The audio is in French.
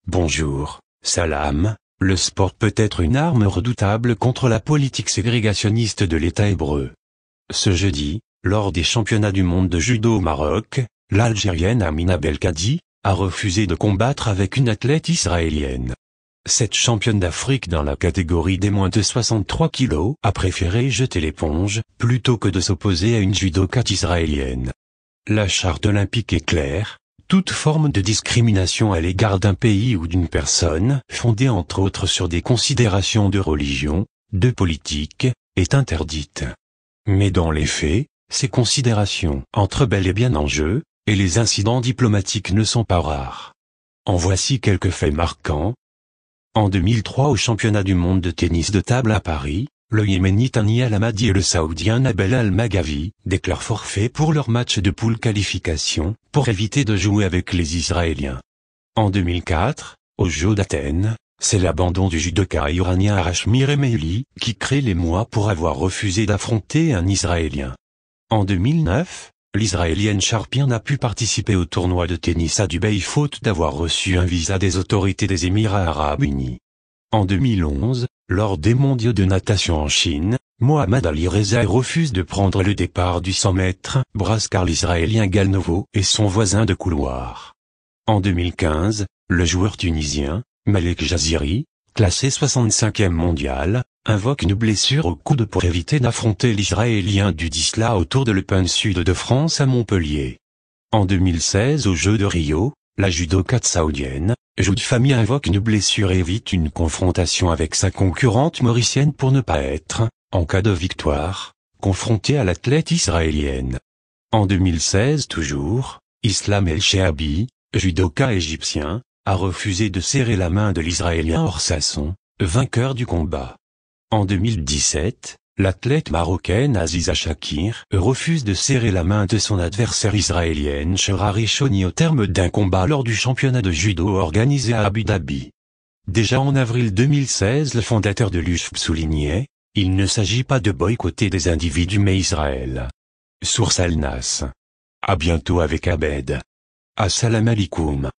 Bonjour, salam, le sport peut être une arme redoutable contre la politique ségrégationniste de l'État hébreu. Ce jeudi, lors des championnats du monde de judo au Maroc, l'Algérienne Amina Belkadi a refusé de combattre avec une athlète israélienne. Cette championne d'Afrique dans la catégorie des moins de 63 kg a préféré jeter l'éponge plutôt que de s'opposer à une judokate israélienne. La charte olympique est claire. Toute forme de discrimination à l'égard d'un pays ou d'une personne, fondée entre autres sur des considérations de religion, de politique, est interdite. Mais dans les faits, ces considérations entrent bel et bien en jeu, et les incidents diplomatiques ne sont pas rares. En voici quelques faits marquants. En 2003 au championnat du monde de tennis de table à Paris, le Yéménite Hani El Hamadi et le Saoudien Nabil Al-Maghawi déclarent forfait pour leur match de poule qualification, pour éviter de jouer avec les Israéliens. En 2004, aux Jeux d'Athènes, c'est l'abandon du judoka iranien Arashmi Remeili qui crée l'émoi pour avoir refusé d'affronter un Israélien. En 2009, l'Israélienne Sharpien n'a pu participer au tournoi de tennis à Dubaï faute d'avoir reçu un visa des autorités des Émirats Arabes Unis. En 2011, lors des mondiaux de natation en Chine, Mohamed Ali Reza refuse de prendre le départ du 100 mètres brasse car l'Israélien Galnovo est son voisin de couloir. En 2015, le joueur tunisien, Malek Jaziri, classé 65e mondial, invoque une blessure au coude pour éviter d'affronter l'Israélien Dudisla au Tour de l'Open Sud de France à Montpellier. En 2016 aux Jeux de Rio, la judokate saoudienne, Joud Fahmy invoque une blessure et évite une confrontation avec sa concurrente mauricienne pour ne pas être, en cas de victoire, confrontée à l'athlète israélienne. En 2016 toujours, Islam El Shehabi, judoka égyptien, a refusé de serrer la main de l'Israélien Orsasson, vainqueur du combat. En 2017, l'athlète marocaine Aziza Shakir refuse de serrer la main de son adversaire israélienne Sherari Shoni au terme d'un combat lors du championnat de judo organisé à Abu Dhabi. Déjà en avril 2016 le fondateur de l'UFP soulignait « Il ne s'agit pas de boycotter des individus mais Israël ». Source Al-Nas. À bientôt avec Abed. Assalamu alaikum.